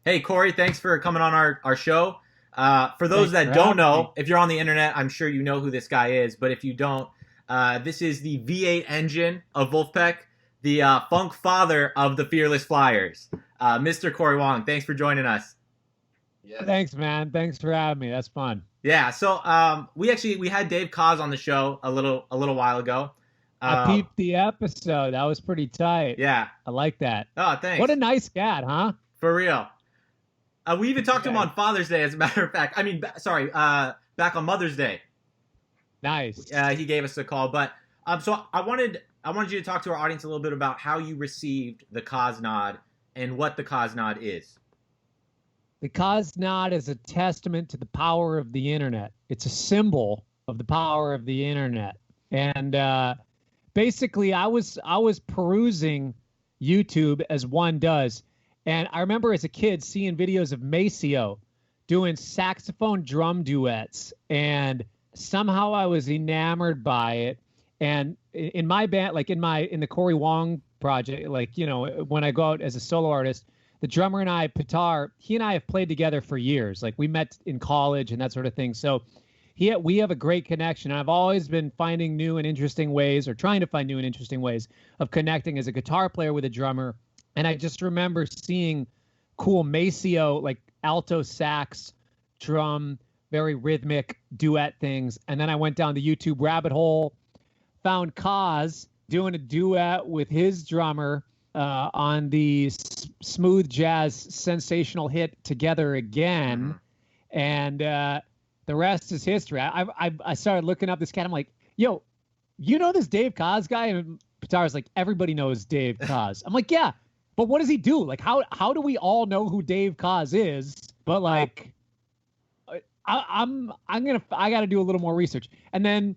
Hey, Cory, thanks for coming on our show. For those Thanks that for don't having me. know, if you're on the internet, I'm sure you know who this guy is. But if you don't, this is the V8 engine of Vulfpeck, the funk father of the Fearless Flyers, Mr. Cory Wong. Thanks for joining us. Thanks, man. Thanks for having me. That's fun. Yeah, so we had Dave Koz on the show a little while ago. I Uh, peeped the episode. That was pretty tight. yeah. I like that. Oh, What a thanks. nice cat, huh? For real. We even talked to him Yeah. on Father's Day, as a matter of fact. I mean, sorry, back on Mother's Day. Nice. He gave us a call. But so I wanted you to talk to our audience a little bit about how you received the Cos nod and what the Cos nod is. The Cosnod is a testament to the power of the internet. It's a symbol of the power of the internet. And basically, I was perusing YouTube as one does, and I remember as a kid seeing videos of Maceo doing saxophone drum duets, and somehow I was enamored by it. And in my band, like in the Cory Wong project, like when I go out as a solo artist, the drummer and I, Pitar, he and I have played together for years. Like we met in college and that sort of thing. So we have a great connection. I've always been finding new and interesting ways, or trying to find new and interesting ways of connecting as a guitar player with a drummer. And I just remember seeing cool Maceo, like alto sax, drum, very rhythmic duet things. And then I went down the YouTube rabbit hole, found Kaz doing a duet with his drummer on the smooth jazz sensational hit Together Mm-hmm. Again. And the rest is history. I started looking up this cat. I'm like, yo, you know this Dave Koz guy? And Pitar's like, everybody knows Dave Koz. I'm like, yeah, but what does he do? Like, how do we all know who Dave Koz is? But like, I got to do a little more research. And then,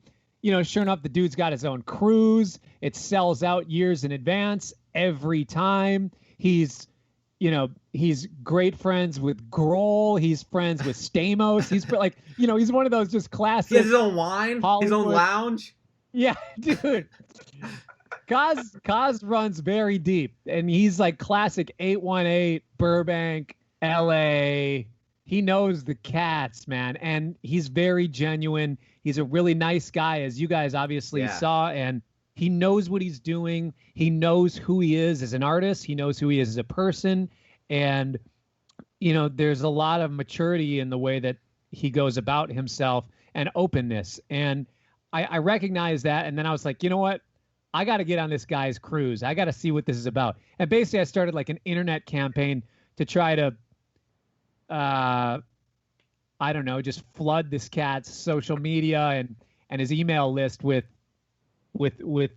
sure enough, the dude's got his own cruise. It sells out years in advance every time. He's great friends with Grohl. He's friends with Stamos. He's like, he's one of those just He has classic his own wine, his own Hollywood. lounge. Yeah, dude. Kaz runs very deep, and he's like classic 818 Burbank, LA. He knows the cats, man, and he's very genuine. He's a really nice guy, as you guys obviously Yeah. saw, and he knows what he's doing. He knows who he is as an artist. He knows who he is as a person, and there's a lot of maturity in the way that he goes about himself and openness. And I recognize that, and then I was like, you know what? I got to get on this guy's cruise. I got to see what this is about. And basically, I started like an internet campaign to try to I don't know, just flood this cat's social media and his email list with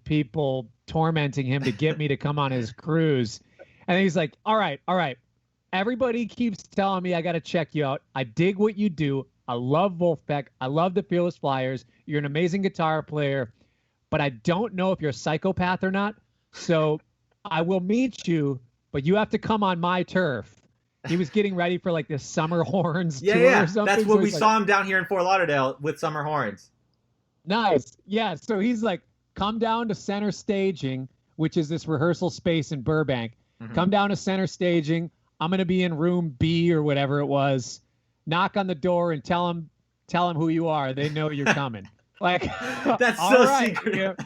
people tormenting him to get me to come on his cruise. And he's like, all right. Everybody keeps telling me I got to check you out. I dig what you do. I love Vulfpeck. I love the Fearless Flyers. You're an amazing guitar player, but I don't know if you're a psychopath or not. So I will meet you, but you have to come on my turf. He was getting ready for like this Summer Horns Yeah, tour yeah. or something. That's So what we he's like, saw him down here in Fort Lauderdale with Summer Horns. nice. Yeah. So he's like, come down to center staging, which is this rehearsal space in Burbank. Mm-hmm. Come down to center staging. I'm going to be in room B or whatever it was. Knock on the door and tell him who you are. They know you're coming. Like, That's all so right, secret.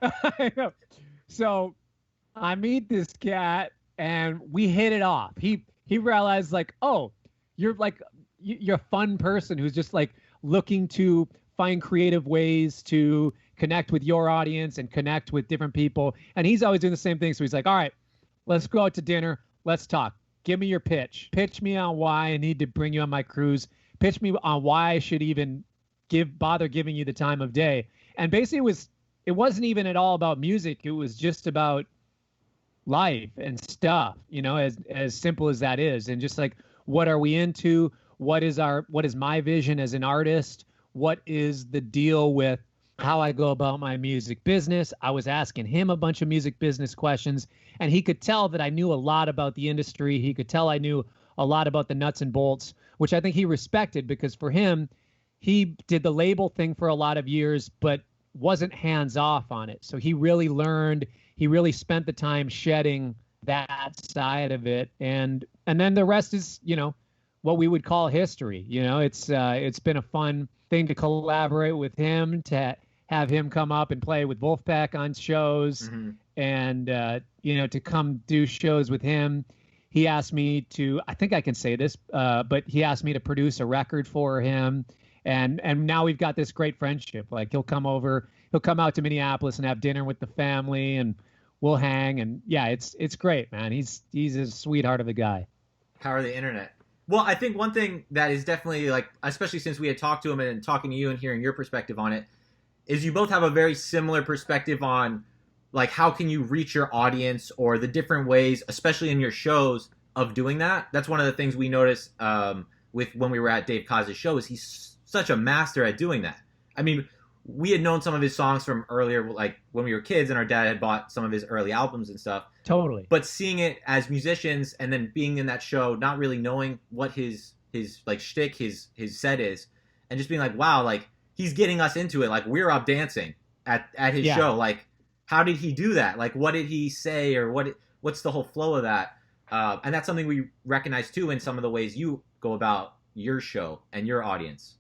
I know. So I meet this cat and we hit it off. He realized like, oh, you're like you're a fun person who's just like looking to find creative ways to connect with your audience and connect with different people. And he's always doing the same thing. So he's like, all right, let's go out to dinner. Let's talk. Give me your pitch. Pitch me on why I need to bring you on my cruise. Pitch me on why I should even bother giving you the time of day. And basically it wasn't even at all about music. It was just about life and stuff, as simple as that is. And just like, what are we into? What is my vision as an artist? What is the deal with how I go about my music business? I was asking him a bunch of music business questions, and he could tell that I knew a lot about the industry. He could tell I knew a lot about the nuts and bolts, which I think he respected, because for him, he did the label thing for a lot of years, but wasn't hands off on it. So he really learned, he really spent the time shedding that side of it, and then the rest is, what we would call history. It's been a fun thing to collaborate with him, to have him come up and play with Vulfpeck on shows, and to come do shows with him. He asked me to, I think I can say this, but he asked me to produce a record for him, and now we've got this great friendship. Like, he'll come out to Minneapolis and have dinner with the family, and we'll hang, and yeah, it's great, man. He's a sweetheart of a guy. Power of the internet. Well, I think one thing that is definitely, like, especially since we had talked to him and talking to you and hearing your perspective on it, is you both have a very similar perspective on, like, how can you reach your audience, or the different ways, especially in your shows, of doing that. That's one of the things we noticed with when we were at Dave Koz's show, is he's such a master at doing that. I mean, we had known some of his songs from earlier, like when we were kids, and our dad had bought some of his early albums and stuff. Totally. But seeing it as musicians, and then being in that show, not really knowing what his like shtick, his set is, and just being like, wow, like, he's getting us into it. Like, we're up dancing at his show. Like, how did he do that? Like, what did he say, or what's the whole flow of that? And that's something we recognize too in some of the ways you go about your show and your audience.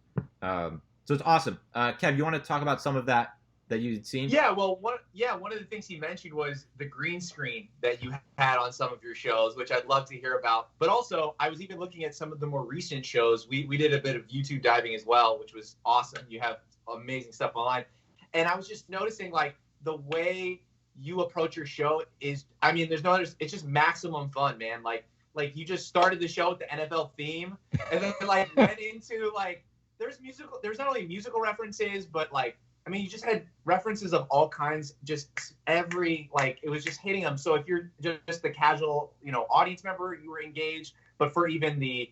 So it's awesome. Kev, you want to talk about some of that you'd seen? Yeah, well, one of the things he mentioned was the green screen that you had on some of your shows, which I'd love to hear about. But also, I was even looking at some of the more recent shows. We did a bit of YouTube diving as well, which was awesome. You have amazing stuff online. And I was just noticing, like, the way you approach your show is, I mean, it's just maximum fun, man. Like you just started the show with the NFL theme, and then like went into, like, there's not only musical references, but, like, I mean, you just had references of all kinds, just it was just hitting them. So if you're just the casual, audience member, you were engaged, but for even the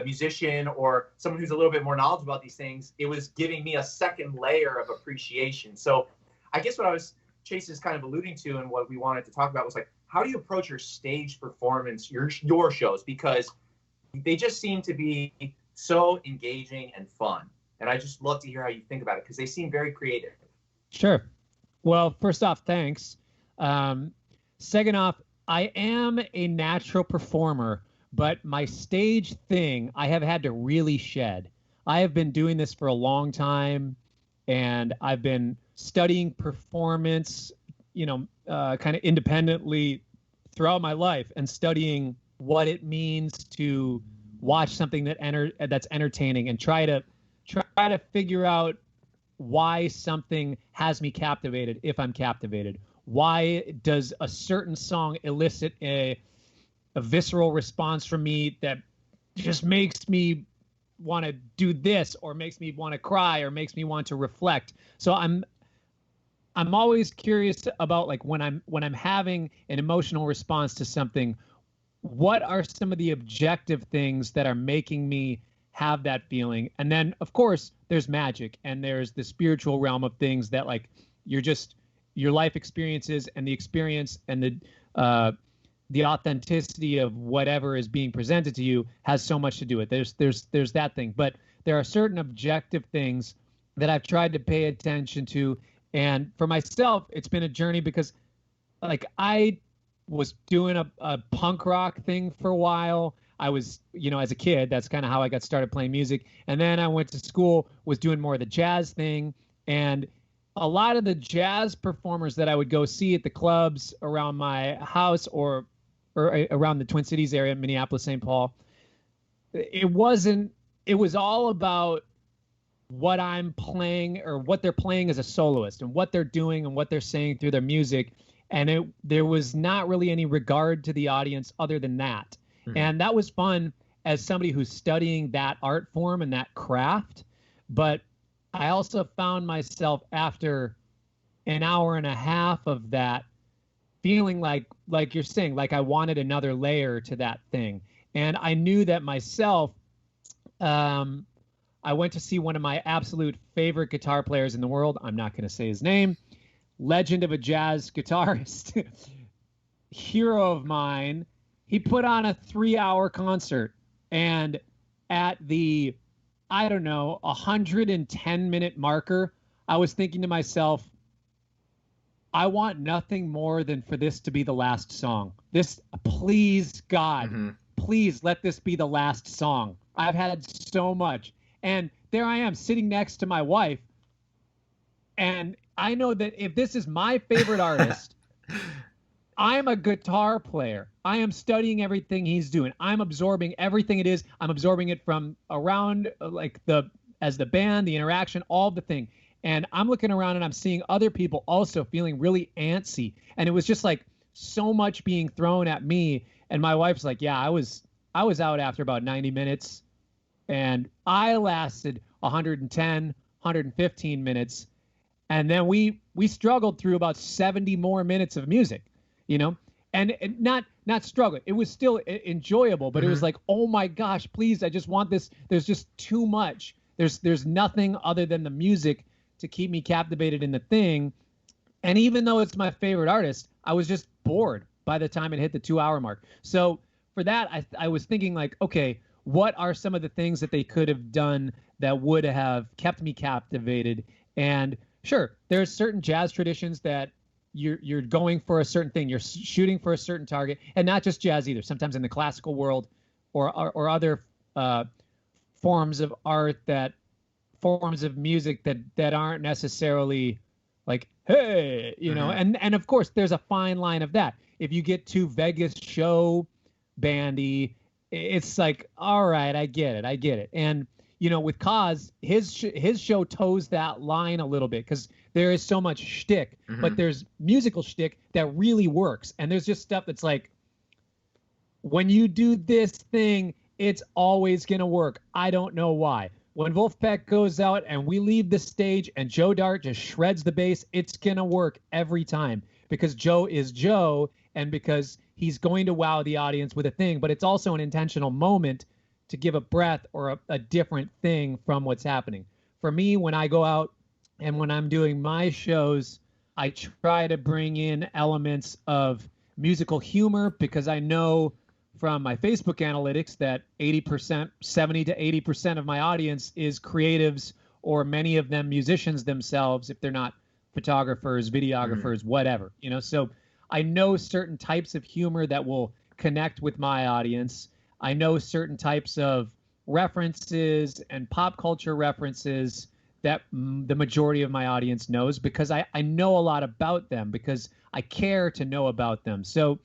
musician or someone who's a little bit more knowledgeable about these things, it was giving me a second layer of appreciation. So I guess what Chase is kind of alluding to, and what we wanted to talk about, was, like, how do you approach your stage performance, your shows? Because they just seem to be so engaging and fun. And I just love to hear how you think about it, because they seem very creative. Sure. Well, first off, thanks. Second off, I am a natural performer, but my stage thing I have had to really shed. I have been doing this for a long time, and I've been studying performance, kind of independently throughout my life, and studying what it means to watch something that's entertaining, and try to figure out why something has me captivated, if I'm captivated. Why does a certain song elicit a visceral response from me that just makes me want to do this, or makes me want to cry, or makes me want to reflect? So I'm always curious about, like, when I'm having an emotional response to something, what are some of the objective things that are making me have that feeling? And then, of course, there's magic, and there's the spiritual realm of things that, like, your life experiences, and the experience, and the authenticity of whatever is being presented to you has so much to do with it. There's that thing, but there are certain objective things that I've tried to pay attention to. And for myself, it's been a journey, because, like, I was doing a punk rock thing for a while. I was, as a kid, that's kind of how I got started playing music. And then I went to school, was doing more of the jazz thing. And a lot of the jazz performers that I would go see at the clubs around my house, or around the Twin Cities area, Minneapolis, St. Paul, it was all about what I'm playing, or what they're playing as a soloist, and what they're doing, and what they're saying through their music. And there was not really any regard to the audience other than that. Mm-hmm. And that was fun as somebody who's studying that art form and that craft. But I also found myself, after an hour and a half of that, feeling like you're saying, like, I wanted another layer to that thing. And I knew that myself. I went to see one of my absolute favorite guitar players in the world. I'm not going to say his name. Legend of a jazz guitarist, hero of mine. He put on a 3-hour concert, and at the, 110-minute marker, I was thinking to myself, I want nothing more than for this to be the last song. This, please, God, please let this be the last song. I've had so much. And there I am sitting next to my wife. And I know that if this is my favorite artist, I'm a guitar player. I am studying everything he's doing. I'm absorbing everything it is. I'm absorbing it from around, like, as the band, the interaction, all the thing. And I'm looking around and I'm seeing other people also feeling really antsy. And it was just like so much being thrown at me. And my wife's like, yeah, I was out after about 90 minutes. And I lasted 110, 115 minutes. And then we struggled through about 70 more minutes of music, you know, and not struggle. It was still enjoyable, but it was like, oh my gosh, please, I just want this. There's just too much. There's nothing other than the music to keep me captivated in the thing. And even though it's my favorite artist, I was just bored by the time it hit the 2-hour mark. So for that, I was thinking like, okay, what are some of the things that they could have done that would have kept me captivated? And sure, there's certain jazz traditions that you're going for a certain thing. You're shooting for a certain target, and not just jazz either. Sometimes in the classical world or other forms of art, forms of music that aren't necessarily like, hey, you know, and of course there's a fine line of that. If you get too Vegas show bandy, it's like, all right, I get it. And you know, with Koz, his show toes that line a little bit because there is so much shtick, but there's musical shtick that really works. And there's just stuff that's like, when you do this thing, it's always gonna work. I don't know why. When Vulfpeck goes out and we leave the stage and Joe Dart just shreds the bass, it's going to work every time because Joe is Joe and because he's going to wow the audience with a thing, but it's also an intentional moment to give a breath or a different thing from what's happening. For me, when I go out and when I'm doing my shows, I try to bring in elements of musical humor because I know from my Facebook analytics that 70 to 80% of my audience is creatives or many of them musicians themselves, if they're not photographers, videographers, whatever, you know? So I know certain types of humor that will connect with my audience. I know certain types of references and pop culture references that the majority of my audience knows because I know a lot about them because I care to know about them. So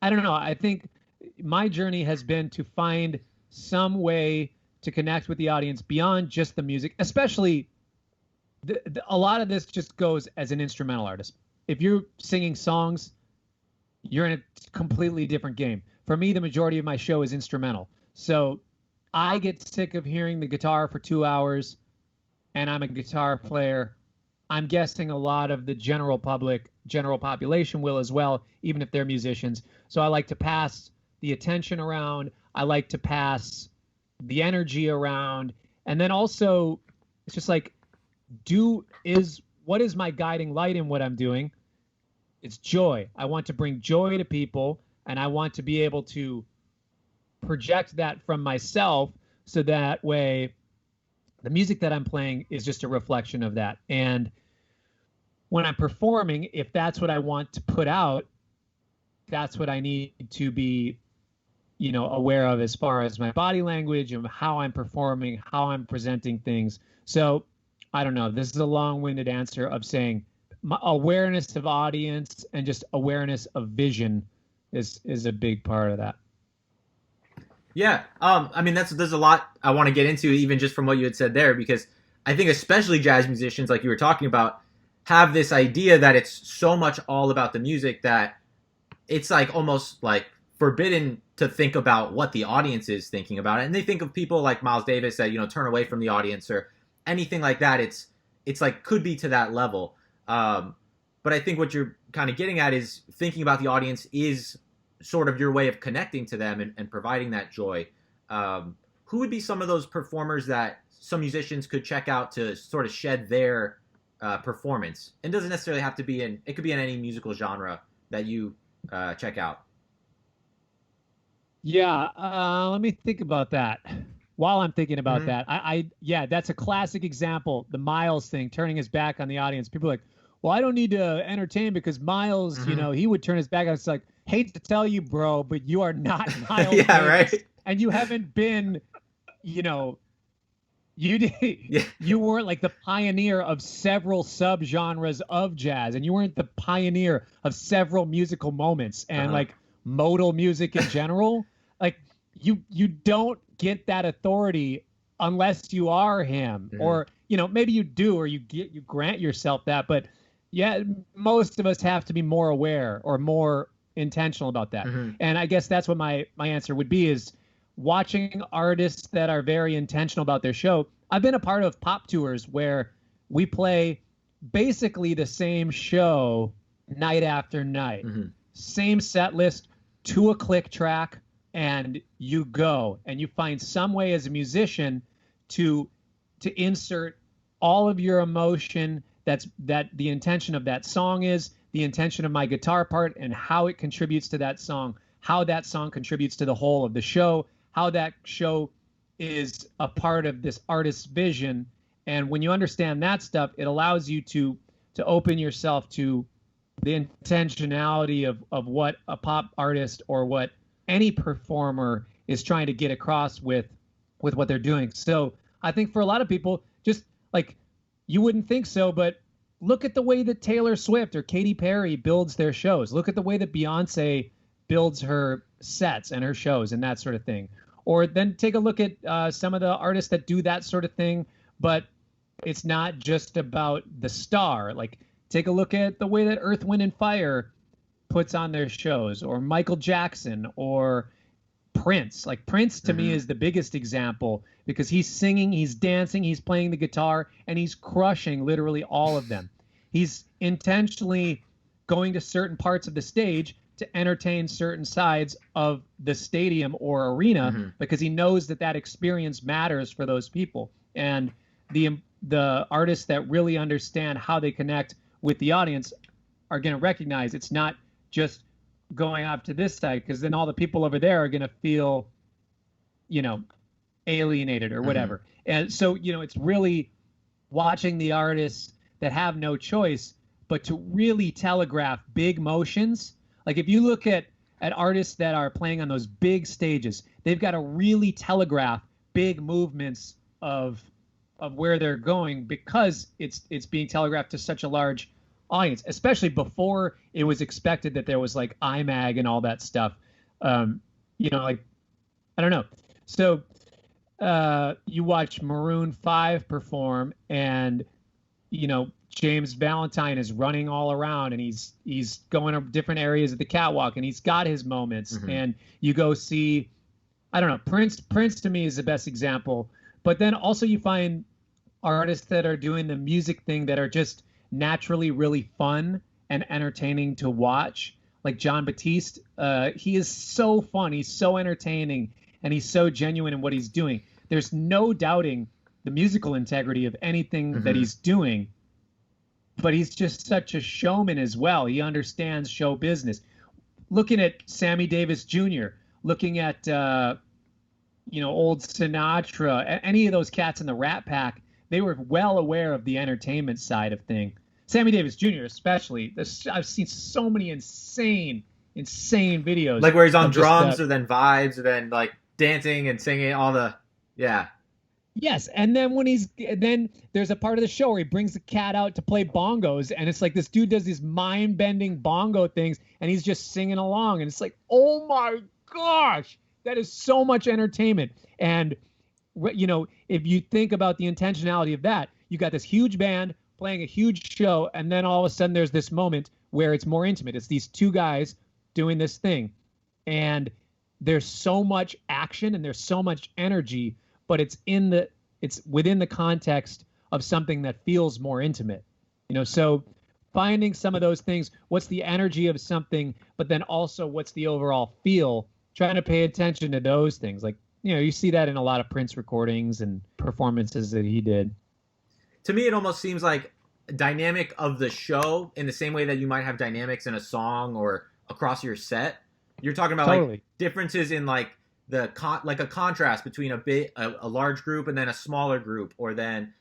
I don't know. I think my journey has been to find some way to connect with the audience beyond just the music, especially a lot of this just goes as an instrumental artist. If you're singing songs, you're in a completely different game. For me, the majority of my show is instrumental. So I get sick of hearing the guitar for 2 hours, and I'm a guitar player. I'm guessing a lot of the general population will as well, even if they're musicians. So I like to pass the attention around. I like to pass the energy around. And then also, it's just like, what is my guiding light in what I'm doing? It's joy. I want to bring joy to people, and I want to be able to project that from myself so that way the music that I'm playing is just a reflection of that. And when I'm performing, if that's what I want to put out, that's what I need to be, you know, aware of as far as my body language and how I'm performing, how I'm presenting things. So I don't know. This is a long-winded answer of saying my awareness of audience and just awareness of vision is a big part of that. Yeah. I mean, there's a lot I want to get into even just from what you had said there, because I think especially jazz musicians, like you were talking about, have this idea that it's so much all about the music that it's like almost like forbidden to think about what the audience is thinking about it. And they think of people like Miles Davis that, you know, turn away from the audience or anything like that. It's like could be to that level. But I think what you're kind of getting at is thinking about the audience is sort of your way of connecting to them and providing that joy. Who would be some of those performers that some musicians could check out to sort of shed their performance? It doesn't necessarily have to be it could be in any musical genre that you check out. Yeah, let me think about that. While I'm thinking about that, yeah, that's a classic example. The Miles thing, turning his back on the audience. People are like, well, I don't need to entertain because Miles, you know, he would turn his back on. It's like, hate to tell you, bro, but you are not Miles Yeah, Davis, right. and you haven't been, you know, Yeah. you weren't like the pioneer of several subgenres of jazz, and you weren't the pioneer of several musical moments and like modal music in general. Like you don't get that authority unless you are him, or you know, maybe you do, or you grant yourself that. But yeah, most of us have to be more aware or more intentional about that. And I guess that's what my answer would be, is watching artists that are very intentional about their show. I've been a part of pop tours where we play basically the same show night after night, same set list to a click track, and you go and you find some way as a musician to insert all of your emotion. That the intention of that song is, the intention of my guitar part, and how it contributes to that song, how that song contributes to the whole of the show, how that show is a part of this artist's vision. And when you understand that stuff, it allows you to open yourself to the intentionality of what a pop artist or what any performer is trying to get across with what they're doing. So I think for a lot of people, just like, you wouldn't think so, but look at the way that Taylor Swift or Katy Perry builds their shows. Look at the way that Beyonce builds her sets and her shows and that sort of thing. Or then take a look at some of the artists that do that sort of thing, but it's not just about the star. Like, take a look at the way that Earth, Wind, and Fire puts on their shows, or Michael Jackson, or Prince. Like, Prince to me is the biggest example, because he's singing, he's dancing, he's playing the guitar, and he's crushing literally all of them. He's intentionally going to certain parts of the stage to entertain certain sides of the stadium or arena, because he knows that experience matters for those people. And the artists that really understand how they connect with the audience are going to recognize it's not just going up to this side, because then all the people over there are going to feel, you know, alienated or whatever. And so, you know, it's really watching the artists that have no choice but to really telegraph big motions. Like, if you look at artists that are playing on those big stages, they've got to really telegraph big movements of where they're going, because it's being telegraphed to such a large audience, especially before it was expected that there was like IMAG and all that stuff. You know, like, I don't know. So you watch Maroon 5 perform, and, you know, James Valentine is running all around, and he's going to different areas of the catwalk, and he's got his moments. And you go see, I don't know, Prince to me is the best example. But then also you find artists that are doing the music thing that are just naturally really fun and entertaining to watch. Like John Batiste, he is so fun, he's so entertaining, and he's so genuine in what he's doing. There's no doubting the musical integrity of anything that he's doing. But he's just such a showman as well. He understands show business. Looking at Sammy Davis Jr., looking at, you know, old Sinatra, any of those cats in the Rat Pack, they were well aware of the entertainment side of thing. Sammy Davis Jr. especially. I've seen so many insane videos. Like where he's on drums, or then vibes, or then like dancing and singing all the, yeah. Yes, and then there's a part of the show where he brings the cat out to play bongos, and it's like this dude does these mind-bending bongo things, and he's just singing along, and it's like, oh my gosh, that is so much entertainment. And, you know, if you think about the intentionality of that, you got this huge band playing a huge show, and then all of a sudden there's this moment where it's more intimate. It's these two guys doing this thing, and there's so much action and there's so much energy, but it's within the context of something that feels more intimate, you know. So finding some of those things, what's the energy of something, but then also what's the overall feel, trying to pay attention to those things. Like, you know, you see that in a lot of Prince recordings and performances that he did. To me, it almost seems like dynamic of the show in the same way that you might have dynamics in a song or across your set. You're talking about like differences in like like a contrast between a large group and then a smaller group, or then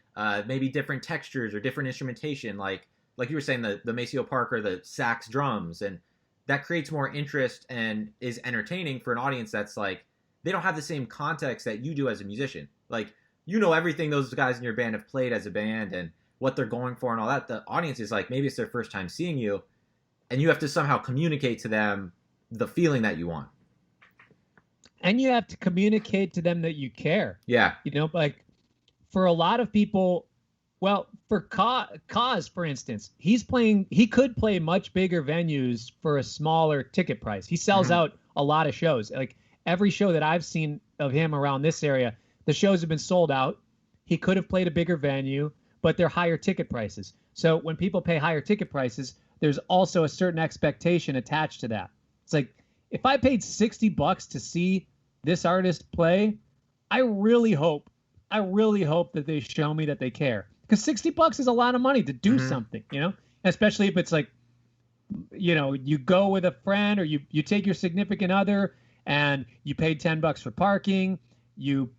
maybe different textures or different instrumentation. Like like you were saying, the Maceo Parker, the sax drums, and that creates more interest and is entertaining for an audience that's like, they don't have the same context that you do as a musician. Like, you know everything those guys in your band have played as a band and what they're going for and all that. The audience is like, maybe it's their first time seeing you, and you have to somehow communicate to them the feeling that you want. And you have to communicate to them that you care. Yeah. You know, like for a lot of people, well, for Koz, for instance, he could play much bigger venues for a smaller ticket price. He sells out a lot of shows. Like every show that I've seen of him around this area, the shows have been sold out. He could have played a bigger venue, but they're higher ticket prices. So when people pay higher ticket prices, there's also a certain expectation attached to that. It's like, if I paid $60 to see this artist play, I really hope that they show me that they care. Because $60 is a lot of money to do something, you know? Especially if it's like, you know, you go with a friend or you take your significant other and you paid $10 for parking, you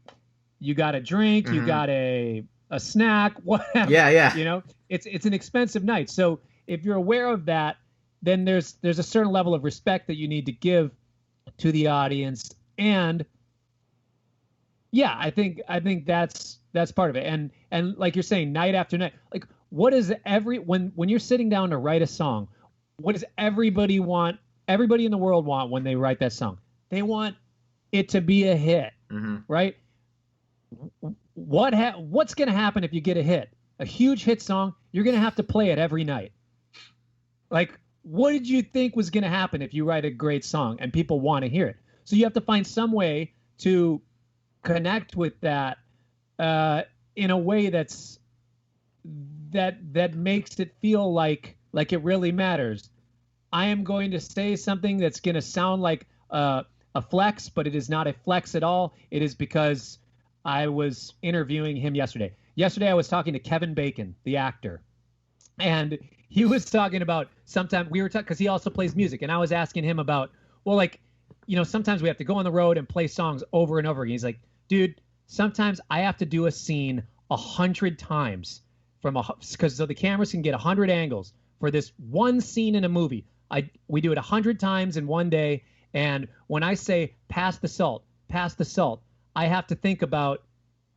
got a drink, you got a snack, whatever. Yeah. You know, it's an expensive night. So if you're aware of that, then there's a certain level of respect that you need to give to the audience. And yeah, I think that's part of it. And like you're saying, night after night, like what is when you're sitting down to write a song, what does everybody want? Everybody in the world want when they write that song? They want it to be a hit, right? What's going to happen if you get a hit? A huge hit song, you're going to have to play it every night. Like, what did you think was going to happen if you write a great song and people want to hear it? So you have to find some way to connect with that in a way that makes it feel like it really matters. I am going to say something that's going to sound like a flex, but it is not a flex at all. It is because I was interviewing him yesterday. Yesterday I was talking to Kevin Bacon, the actor, and he was talking about because he also plays music, and I was asking him about, well, like, you know, sometimes we have to go on the road and play songs over and over again. He's like, dude, sometimes I have to do a scene 100 times because so the cameras can get 100 angles for this one scene in a movie. We do it 100 times in one day, and when I say pass the salt, I have to think about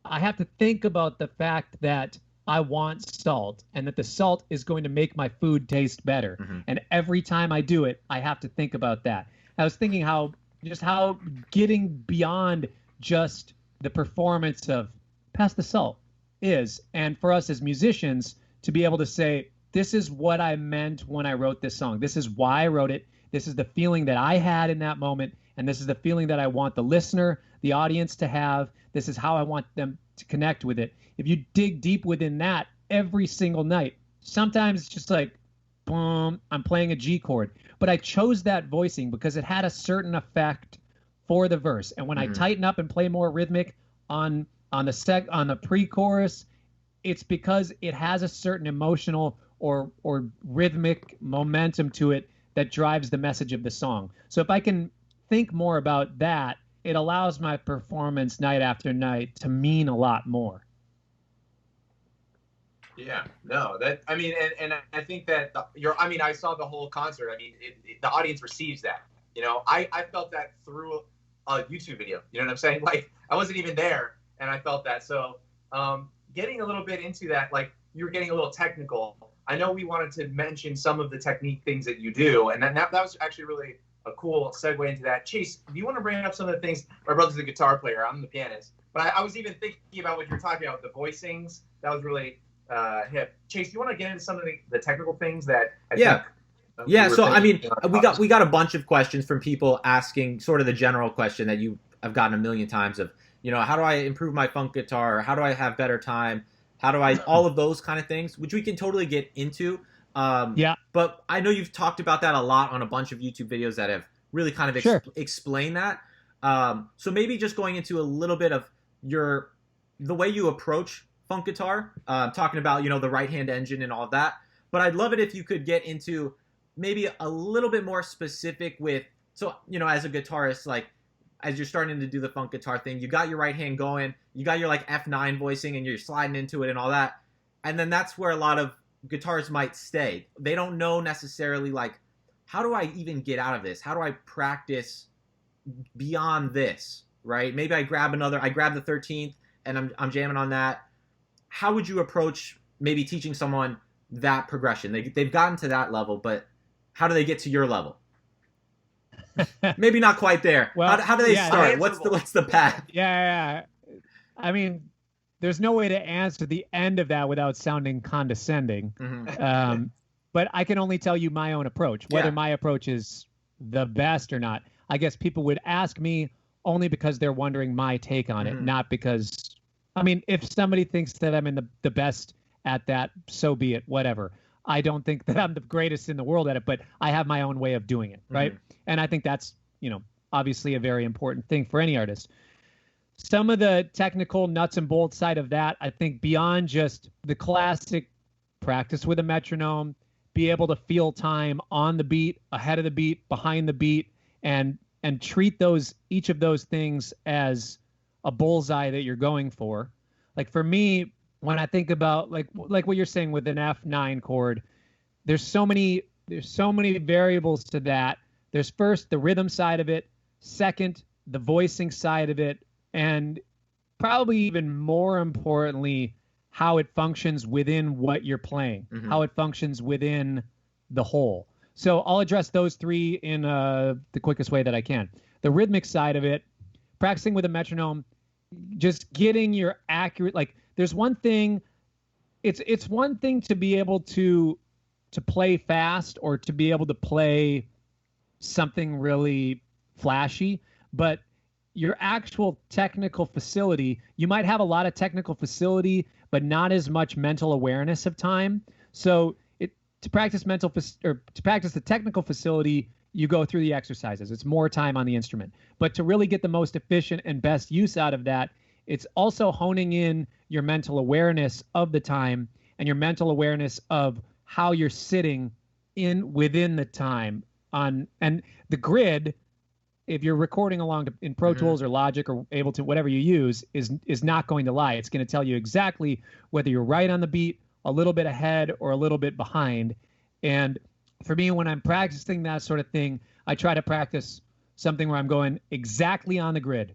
the fact that I want salt and that the salt is going to make my food taste better. And every time I do it, I have to think about that. I was thinking how getting beyond just the performance of pass the salt is, and for us as musicians to be able to say, this is what I meant when I wrote this song. This is why I wrote it. This is the feeling that I had in that moment. And this is the feeling that I want the listener, the audience to have. This is how I want them to connect with it. If you dig deep within that every single night, sometimes it's just like, boom, I'm playing a G chord. But I chose that voicing because it had a certain effect for the verse. And when I tighten up and play more rhythmic on the pre-chorus, it's because it has a certain emotional or rhythmic momentum to it that drives the message of the song. So if I can think more about that, it allows my performance night after night to mean a lot more. Yeah, no, and I think that I saw the whole concert. I mean, the audience receives that. You know, I felt that through a YouTube video. You know what I'm saying? Like, I wasn't even there, and I felt that. So, getting a little bit into that, like, you were getting a little technical. I know we wanted to mention some of the technique things that you do, and that was actually really a cool segue into that. Chase, do you want to bring up some of the things? My brother's a guitar player. I'm the pianist. But I was even thinking about what you're talking about, the voicings. That was really hip. Chase, do you want to get into some of the technical things that I think, so I mean, we got a bunch of questions from people asking sort of the general question that I've gotten a million times of, you know, how do I improve my funk guitar? How do I have better time? How do I, all of those kind of things, which we can totally get into. But I know you've talked about that a lot on a bunch of YouTube videos that have really kind of explained that. So maybe just going into a little bit of the way you approach funk guitar, talking about, you know, the right hand engine and all of that. But I'd love it if you could get into maybe a little bit more specific with, so, you know, as a guitarist, like, as you're starting to do the funk guitar thing, you got your right hand going, you got your like F9 voicing and you're sliding into it and all that. And then that's where a lot of guitarists might stay. They don't know necessarily like, how do I even get out of this? How do I practice beyond this? Right? Maybe I grab the 13th and I'm jamming on that. How would you approach maybe teaching someone that progression? They've gotten to that level, but how do they get to your level? Maybe not quite there. Well, how do they start? What's the path? Yeah. I mean, there's no way to answer the end of that without sounding condescending. Mm-hmm. But I can only tell you my own approach, whether my approach is the best or not. I guess people would ask me only because they're wondering my take on it, not because, I mean, if somebody thinks that I'm in the best at that, so be it, whatever. I don't think that I'm the greatest in the world at it, but I have my own way of doing it, right? And I think that's, obviously a very important thing for any artist. Some of the technical nuts and bolts side of that, I think beyond just the classic practice with a metronome, be able to feel time on the beat, ahead of the beat, behind the beat, and treat each of those things as a bullseye that you're going for. Like for me, when I think about like what you're saying with an F9 chord, there's so many variables to that. There's first the rhythm side of it, second the voicing side of it, and probably even more importantly, how it functions within what you're playing, how it functions within the whole. So I'll address those three in the quickest way that I can. The rhythmic side of it, practicing with a metronome, just getting your accurate, like there's one thing, it's one thing to be able to play fast or to be able to play something really flashy, but your actual technical facility, you might have a lot of technical facility, but not as much mental awareness of time. So to practice the technical facility, you go through the exercises. It's more time on the instrument. But to really get the most efficient and best use out of that, it's also honing in your mental awareness of the time and your mental awareness of how you're sitting within the time and the grid. If you're recording along in Pro Tools or Logic or Ableton, whatever you use, is not going to lie. It's going to tell you exactly whether you're right on the beat, a little bit ahead, or a little bit behind. And for me, when I'm practicing that sort of thing, I try to practice something where I'm going exactly on the grid,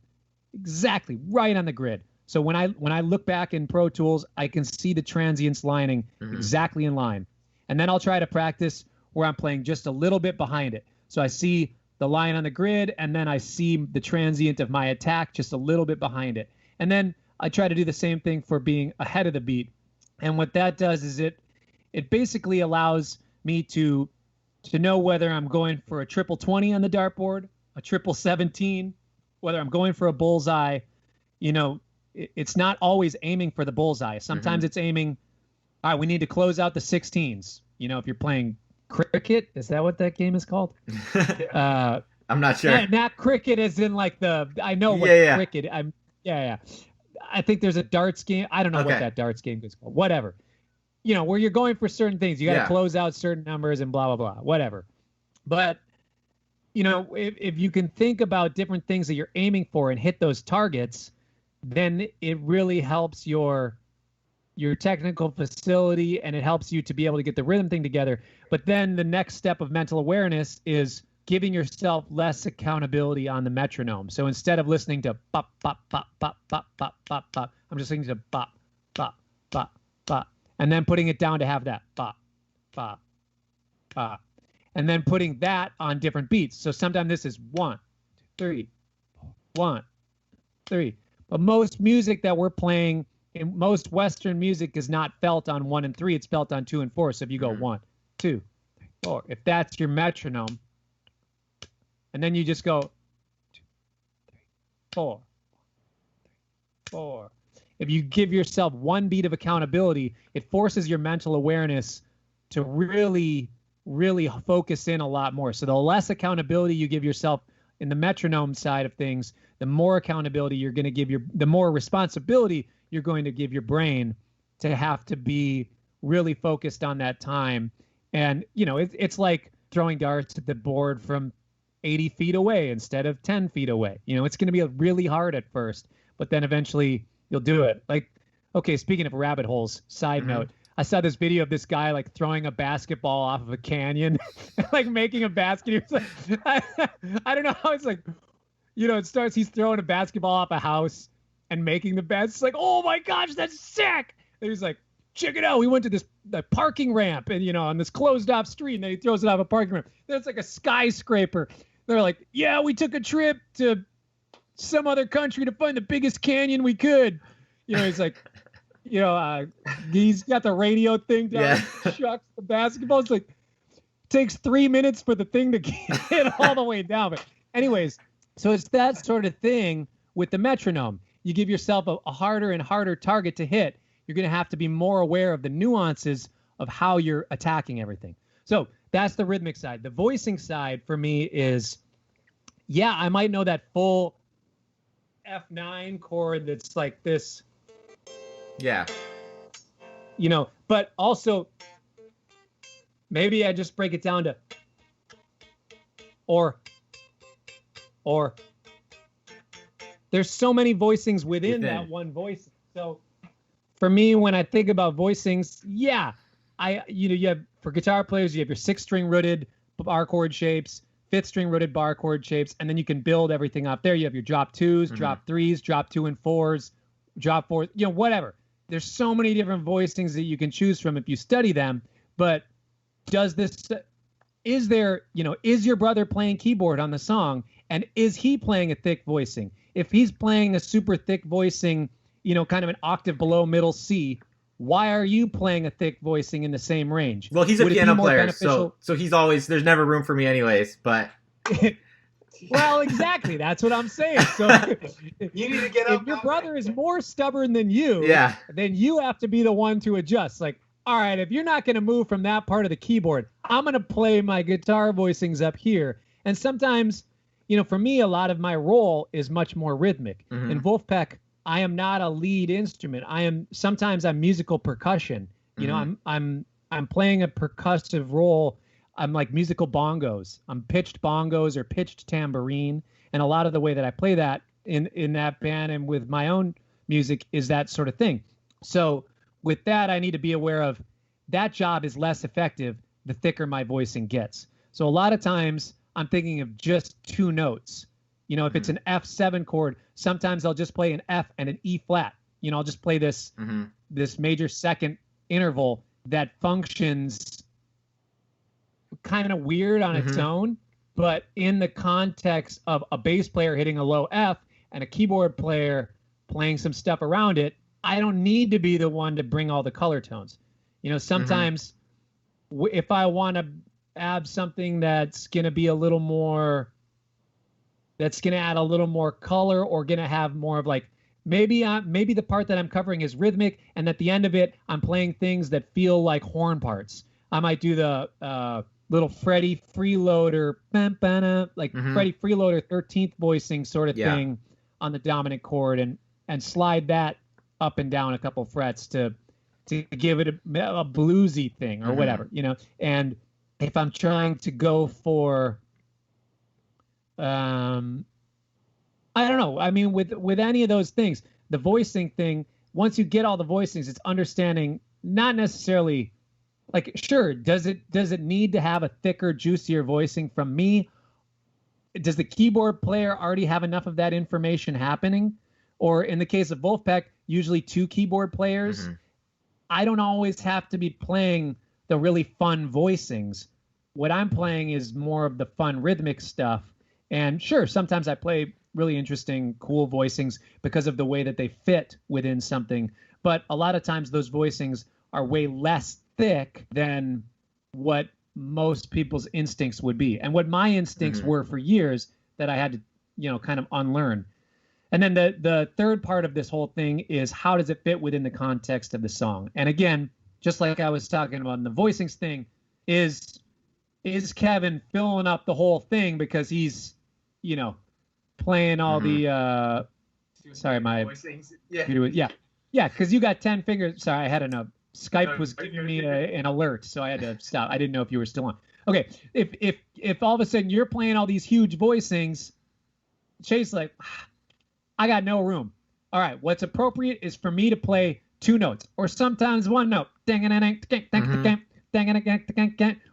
exactly right on the grid. So when I look back in Pro Tools, I can see the transients lining exactly in line. And then I'll try to practice where I'm playing just a little bit behind it. So I see the line on the grid, and then I see the transient of my attack just a little bit behind it. And then I try to do the same thing for being ahead of the beat. And what that does is it basically allows me to know whether I'm going for a triple 20 on the dartboard, a triple 17, whether I'm going for a bullseye. It's not always aiming for the bullseye. Sometimes it's aiming, all right, we need to close out the 16s. If you're playing cricket, is that what that game is called? I'm not sure. Not cricket as in like I know what cricket. I think there's a darts game. I don't know what that darts game is called. Whatever. Where you're going for certain things. You got to close out certain numbers and blah, blah, blah, whatever. But, if you can think about different things that you're aiming for and hit those targets, then it really helps your technical facility, and it helps you to be able to get the rhythm thing together. But then the next step of mental awareness is giving yourself less accountability on the metronome. So instead of listening to bop, bop, bop, bop, bop, bop, bop, bop, I'm just listening to bop, bop, bop, bop, and then putting it down to have that bop, bop, bop, and then putting that on different beats. So sometimes this is 1, 2, 3, 1, 3. But most music that we're playing, in most Western music, is not felt on 1 and 3. It's felt on 2 and 4. So if you go 1, 2, 3, 4, if that's your metronome, and then you just go 2, 3, 4, 4. If you give yourself one beat of accountability, it forces your mental awareness to really, really focus in a lot more. So the less accountability you give yourself in the metronome side of things, the more accountability you're going to give the more responsibility you're going to give your brain to have to be really focused on that time. And, it's like throwing darts at the board from 80 feet away instead of 10 feet away. It's going to be really hard at first, but then eventually you'll do it. Like, okay, speaking of rabbit holes, side note, I saw this video of this guy like throwing a basketball off of a canyon, like making a basket. He was like, I don't know how it's like, it starts, he's throwing a basketball off a house and making the basket. It's like, oh my gosh, that's sick. And he's like, check it out. We went to this parking ramp and, on this closed off street, and then he throws it off a parking ramp. Then it's like a skyscraper. They're like, yeah, we took a trip to some other country to find the biggest canyon we could. He's like, he's got the radio thing down, shucks the basketball. It's like, takes 3 minutes for the thing to get all the way down. But anyways, so it's that sort of thing with the metronome. You give yourself a harder and harder target to hit. You're going to have to be more aware of the nuances of how you're attacking everything. So that's the rhythmic side. The voicing side for me is, I might know that full F9 chord that's like this. Yeah. But also maybe I just break it down to or there's so many voicings within that one voice. So for me, when I think about voicings, you have, for guitar players, you have your 6th string rooted bar chord shapes, 5th string rooted bar chord shapes, and then you can build everything up there. You have your drop 2s, drop 3s, drop 2 and 4s, drop 4s, whatever. There's so many different voicings that you can choose from if you study them. But is your brother playing keyboard on the song, and is he playing a thick voicing? If he's playing a super thick voicing, kind of an octave below middle C, why are you playing a thick voicing in the same range? Well, he's a piano player, so he's always, there's never room for me anyways, but... Well, exactly. That's what I'm saying. So you need to get up. If your brother is more stubborn than you, then you have to be the one to adjust. Like, all right, if you're not going to move from that part of the keyboard, I'm going to play my guitar voicings up here. And sometimes, for me, a lot of my role is much more rhythmic. Mm-hmm. In Vulfpeck, I am not a lead instrument. Sometimes I'm musical percussion. I'm playing a percussive role. I'm like musical bongos. I'm pitched bongos or pitched tambourine. And a lot of the way that I play that in that band and with my own music is that sort of thing. So with that, I need to be aware of that job is less effective the thicker my voicing gets. So a lot of times I'm thinking of just 2 notes. If it's an F7 chord, sometimes I'll just play an F and an E flat. I'll just play this major second interval that functions kind of weird on its own, but in the context of a bass player hitting a low F and a keyboard player playing some stuff around it, I don't need to be the one to bring all the color tones. Sometimes if I want to add something that's going to be a little more, that's going to add a little more color or going to have more of like, maybe the part that I'm covering is rhythmic, and at the end of it, I'm playing things that feel like horn parts. I might do the little Freddie Freeloader, Freddie Freeloader 13th voicing sort of thing on the dominant chord, and slide that up and down a couple frets to give it a bluesy thing or whatever, And if I'm trying to go for, I don't know. I mean, with any of those things, the voicing thing, once you get all the voicings, it's understanding, not necessarily like, sure, does it need to have a thicker, juicier voicing from me? Does the keyboard player already have enough of that information happening? Or in the case of Vulfpeck, usually 2 keyboard players. I don't always have to be playing the really fun voicings. What I'm playing is more of the fun rhythmic stuff. And sure, sometimes I play really interesting, cool voicings because of the way that they fit within something. But a lot of times those voicings are way less thick than what most people's instincts would be. And what my instincts were for years that I had to, kind of unlearn. And then the third part of this whole thing is, how does it fit within the context of the song? And again, just like I was talking about in the voicings thing, is Kevin filling up the whole thing because he's, playing all the sorry, my voicings. Because you got 10 fingers. Sorry, I had Skype was giving me an alert, so I had to stop. I didn't know if you were still on. Okay, if all of a sudden you're playing all these huge voicings, Chase like, I got no room. All right, what's appropriate is for me to play two notes, or sometimes one note,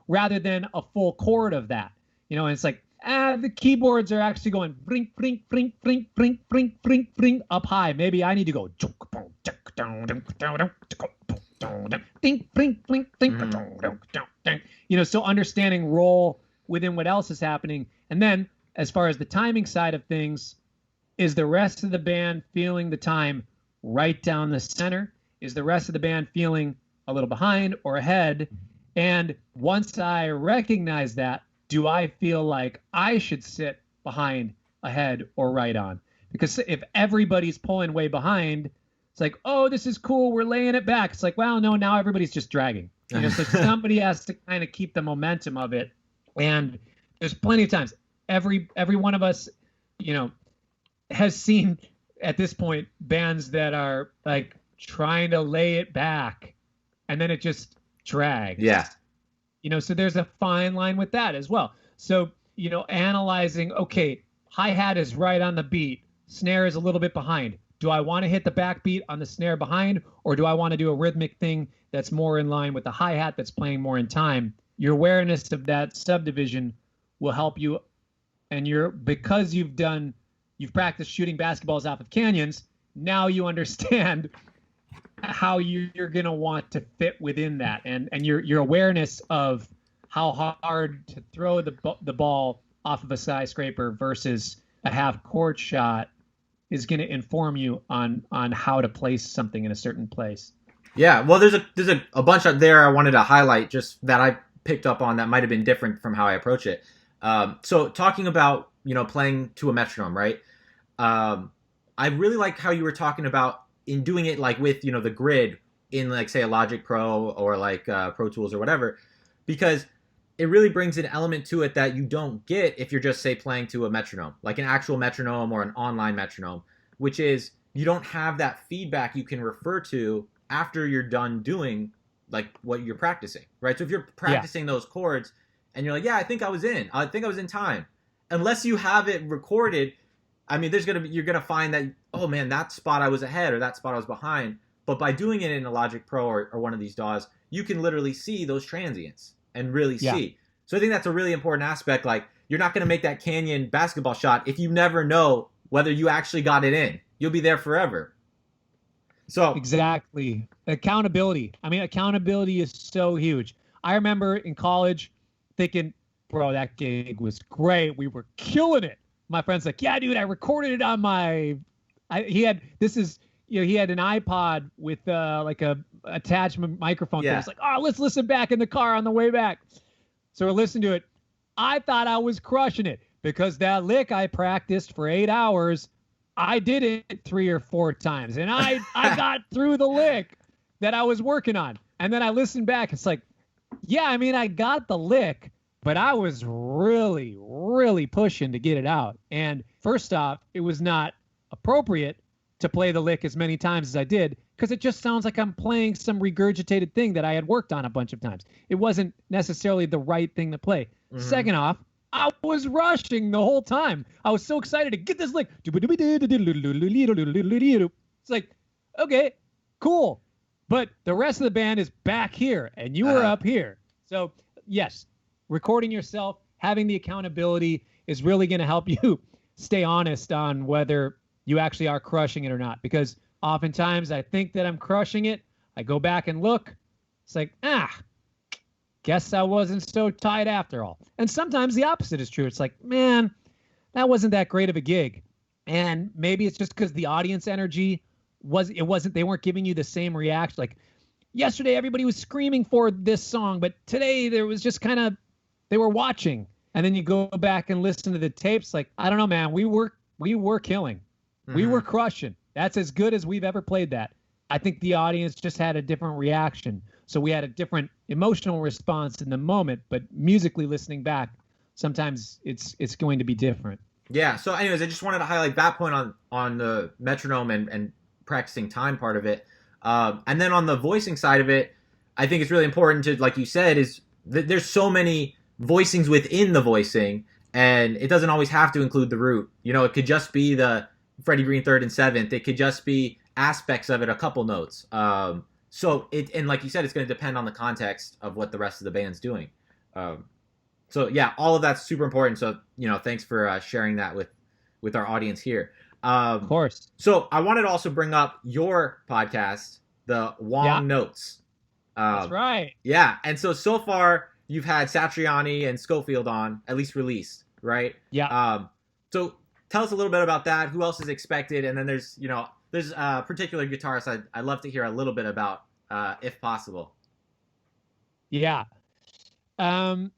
rather than a full chord of that. You know, and it's like, the keyboards are actually going brink, brink, brink, brink, brink, brink, brink, brink up high. Maybe I need to go ding, brink, blink, ding. You know, so understanding role within what else is happening. And then as far as the timing side of things, is the rest of the band feeling the time right down the center? Is the rest of the band feeling a little behind or ahead? And once I recognize that, do I feel like I should sit behind, ahead, or right on? Because if everybody's pulling way behind, it's like, oh, this is cool, we're laying it back. It's like, well, no, now everybody's just dragging. You know, so somebody has to kind of keep the momentum of it. And there's plenty of times, every one of us, you know, has seen at this point bands that are like trying to lay it back, and then it just drags. Yeah. You know, so there's a fine line with that as well. So, you know, analyzing, okay, hi-hat is right on the beat, snare is a little bit behind. Do I want to hit the backbeat on the snare behind, or do I want to do a rhythmic thing that's more in line with the hi-hat that's playing more in time? Your awareness of that subdivision will help you, and because you've practiced shooting basketballs off of canyons, now you understand how you're going to want to fit within that, and your awareness of how hard to throw the ball off of a skyscraper versus a half court shot is going to inform you on how to place something in a certain place. Yeah, well, there's a bunch out there I wanted to highlight just that I picked up on that might have been different from how I approach it. So talking about, you know, playing to a metronome, right? I really like how you were talking about in doing it like with, you know, the grid in like say a Logic Pro or like Pro Tools or whatever, because it really brings an element to it that you don't get if you're just say playing to a metronome, like an actual metronome or an online metronome, which is you don't have that feedback you can refer to after you're done doing like what you're practicing, right? So if you're practicing those chords and you're like, yeah, I think I was in time, unless you have it recorded, I mean, you're gonna find that, oh man, that spot I was ahead or that spot I was behind. But by doing it in a Logic Pro or one of these DAWs, you can literally see those transients and really see. So I think that's a really important aspect. Like, you're not gonna make that canyon basketball shot if you never know whether you actually got it in. You'll be there forever. So exactly, accountability. I mean, accountability is so huge. I remember in college thinking, bro, that gig was great. We were killing it. My friend's like, yeah, dude, I recorded it on he had an iPod with like a attachment microphone. Yeah. It's like, oh, let's listen back in the car on the way back. So we're listening to it. I thought I was crushing it because that lick I practiced for 8 hours, I did it 3 or 4 times, and I got through the lick that I was working on. And then I listened back. It's like, yeah, I mean, I got the lick, but I was really, really pushing to get it out. And first off, it was not appropriate to play the lick as many times as I did because it just sounds like I'm playing some regurgitated thing that I had worked on a bunch of times. It wasn't necessarily the right thing to play. Mm-hmm. Second off, I was rushing the whole time. I was so excited to get this lick. It's like, okay, cool. But the rest of the band is back here, and you were up here. So, yes, recording yourself, having the accountability is really going to help you stay honest on whether you actually are crushing it or not. Because oftentimes I think that I'm crushing it. I go back and look. It's like, guess I wasn't so tight after all. And sometimes the opposite is true. It's like, man, that wasn't that great of a gig. And maybe it's just because the audience energy they weren't giving you the same reaction. Like yesterday, everybody was screaming for this song, but today there was just kind of, they were watching. And then you go back and listen to the tapes. Like, I don't know, man, we were killing. Mm-hmm. We were crushing. That's as good as we've ever played that. I think the audience just had a different reaction. So we had a different emotional response in the moment, but musically listening back, sometimes it's going to be different. Yeah. So anyways, I just wanted to highlight that point on the metronome and practicing time part of it. And then on the voicing side of it, I think it's really important to, like you said, is that there's so many voicings within the voicing, and it doesn't always have to include the root. You know, it could just be the Freddie Green 3rd and 7th. It could just be aspects of it a couple notes. So and like you said, it's going to depend on the context of what the rest of the band's doing. So yeah, all of that's super important. So thanks for sharing that with our audience here. Of course. So I wanted to also bring up your podcast, the Wong Notes. That's right. Yeah, and so far you've had Satriani and Schofield on, at least released, right? Yeah. So tell us a little bit about that. Who else is expected? And then there's particular guitarists I'd love to hear a little bit about, if possible. Yeah. Well,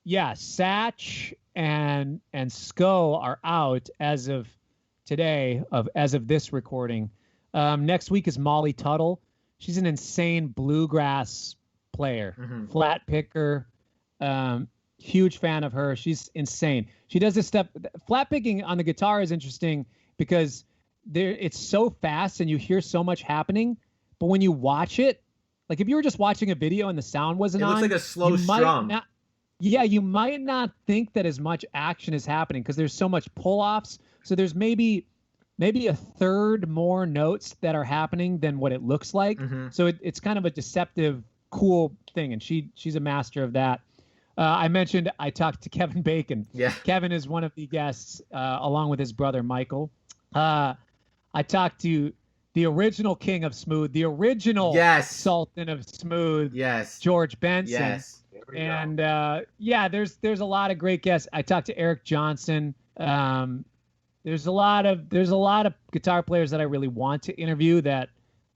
Satch and Sco are out as of today, as of this recording. Next week is Molly Tuttle. She's an insane bluegrass player, flat picker. Huge fan of her. She's insane. She does this stuff. Flat picking on the guitar is interesting because it's so fast and you hear so much happening. But when you watch it, like if you were just watching a video and the sound wasn't on, it looks like a slow strum. You might not think that as much action is happening because there's so much pull-offs. So there's maybe a third more notes that are happening than what it looks like. So it's kind of a deceptive, cool thing. And she's a master of that. I mentioned I talked to Kevin Bacon. Yeah. Kevin is one of the guests, along with his brother, Michael. I talked to the original king of smooth, the original sultan of smooth, George Benson. Yes. And there's a lot of great guests. I talked to Eric Johnson. There's a lot of guitar players that I really want to interview that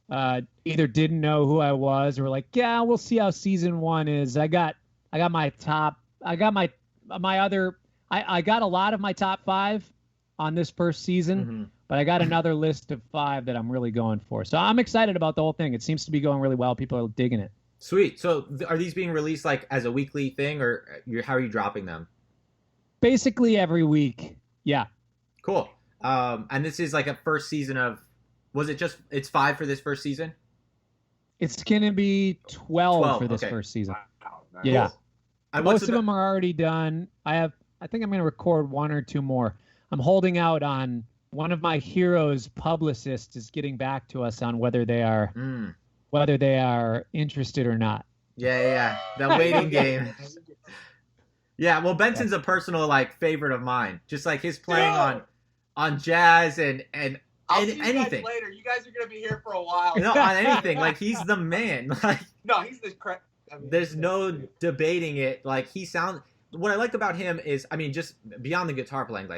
either didn't know who I was or were like, yeah, we'll see how season 1 is. I got a lot of my top 5 on this first season, but I got another list of 5 that I'm really going for. So I'm excited about the whole thing. It seems to be going really well. People are digging it. Sweet. So are these being released like as a weekly thing, or how are you dropping them? Basically every week. Yeah. Cool. And this is like a first season of, it's 5 for this first season? It's going to be 12 for this first season. Wow. Nice. Yeah. Cool. Most of them are already done. I think I'm going to record 1 or 2 more. I'm holding out on one of my heroes' publicists is getting back to us on whether they are interested or not. Yeah. The waiting game. Yeah, well, Benson's a personal favorite of mine. Just like his playing on jazz and I'll see you anything. guys later. You guys are gonna be here for a while. No, on anything. He's the man. No, he's the there's no debating it. What I like about him is, just beyond the guitar playing,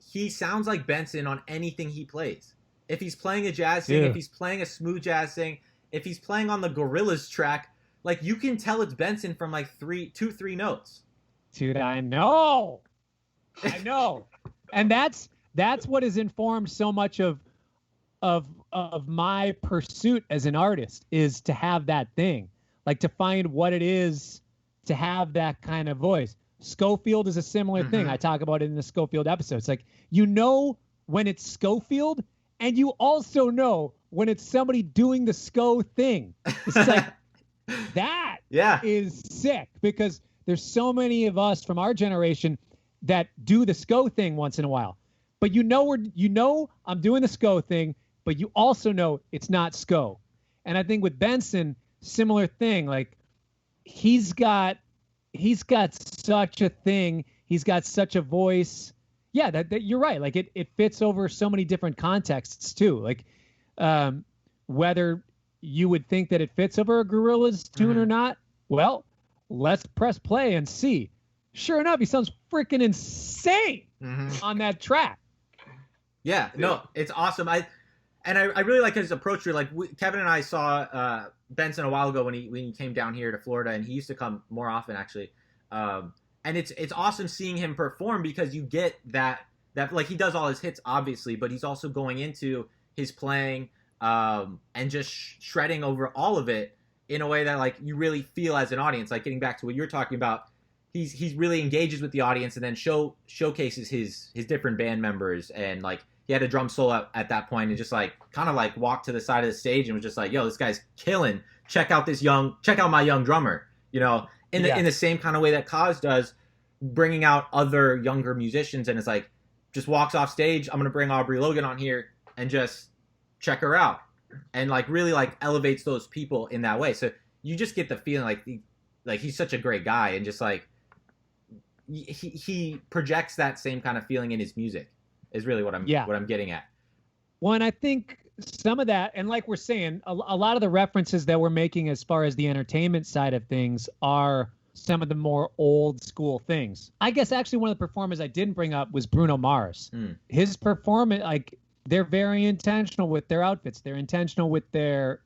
he sounds like Benson on anything he plays. If he's playing a jazz thing, if he's playing a smooth jazz thing, if he's playing on the Gorillaz track, you can tell it's Benson from 2-3 notes. Dude, I know. And that's what has informed so much of my pursuit as an artist, is to have that thing, to find what it is to have that kind of voice. Schofield is a similar thing. I talk about it in the Schofield episode. It's when it's Schofield, and you also know when it's somebody doing the Sco thing. It's that is sick, because there's so many of us from our generation that do the Sco thing once in a while. But I'm doing the Sco thing, but you also know it's not Sco. And I think with Benson, similar thing. He's got such a thing. He's got such a voice. Yeah, that you're right. It fits over so many different contexts too. Whether you would think that it fits over a Gorillaz tune or not, well, let's press play and see. Sure enough, he sounds freaking insane on that track. Yeah, no, it's awesome. I really like his approach here. Kevin and I saw Benson a while ago when he came down here to Florida, and he used to come more often actually. And it's awesome seeing him perform, because you get that he does all his hits obviously, but he's also going into his playing and just shredding over all of it in a way that you really feel as an audience. Getting back to what you're talking about, he's really engages with the audience and then showcases his different band members, and he had a drum solo at that point and just walked to the side of the stage and was just yo, this guy's killing. Check out my young drummer, in the same kind of way that Koz does, bringing out other younger musicians, and it's just walks off stage. I'm gonna bring Aubrey Logan on here. and just check her out, and like really like elevates those people in that way. So you just get the feeling like he's such a great guy, and just like he projects that same kind of feeling in his music is really what I'm getting at. Well, and I think some of that, and like we're saying, a lot of the references that we're making as far as the entertainment side of things are some of the more old school things. I guess actually one of the performers I didn't bring up was Bruno Mars. His performance, like, they're very intentional with their outfits. They're intentional with their